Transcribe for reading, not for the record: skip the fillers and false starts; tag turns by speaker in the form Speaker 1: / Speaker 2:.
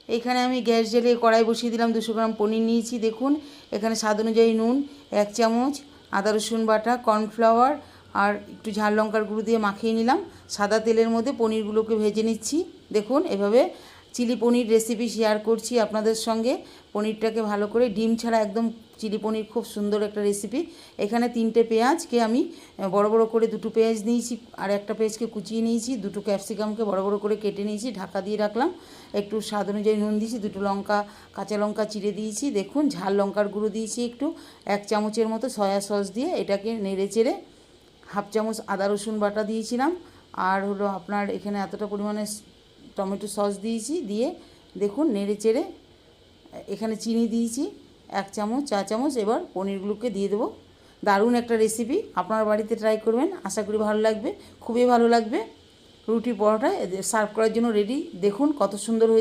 Speaker 1: এখানে আমি গ্যাস জ্বালিয়ে কড়াই বসিয়ে দিলাম। 200 গ্রাম পনির নিয়েছি। দেখুন এখানে স্বাদ অনুযায়ী নুন, 1 চামচ আদা রসুন বাটা, কর্নফ্লাওয়ার আর একটু ঝাল লঙ্কার গুঁড়ো দিয়ে মাখিয়ে নিলাম। সাদা তেলের মধ্যে পনিরগুলোকে ভেজে নিচ্ছি। দেখুন এভাবে চিলি পনির রেসিপি শেয়ার করছি আপনাদের সঙ্গে। পনিরটাকে ভালো করে, ডিম ছাড়া একদম চিলি পনির, খুব সুন্দর একটা রেসিপি। এখানে 3টে পেঁয়াজকে আমি বড় বড় করে, 2টো পেঁয়াজ নিয়েছি আর একটা পেঁয়াজকে কুচিয়ে নিয়েছি, 2টো ক্যাপসিকামকে বড় বড় করে কেটে নিয়েছি, ঢাকা দিয়ে রাখলাম। একটু স্বাদ অনুযায়ী নুন দিয়েছি, 2টো লঙ্কা, কাঁচা লঙ্কা চিড়ে দিয়েছি। দেখুন ঝাল লঙ্কার গুঁড়ো দিয়েছি একটু, 1 চামচের মতো সয়া সস দিয়ে এটাকে নেড়ে চেড়ে, 1/2 চামচ আদা রসুন বাটা দিয়েছিলাম। আর হলো আপনার এখানে এতটা পরিমাণে টমেটো সস দিয়েছি, দিয়ে দেখুন নেড়ে চেড়ে এখানে চিনি দিয়েছি 1 চামচ, 4 চামচ। এবার পনিরগুলোকে দিয়ে দেবো। দারুণ একটা রেসিপি, আপনার বাড়িতে ট্রাই করবেন, আশা করি ভালো লাগবে, খুবই ভালো লাগবে। রুটি পরোটা সার্ভ করার জন্য রেডি। দেখুন কত সুন্দর হয়েছে।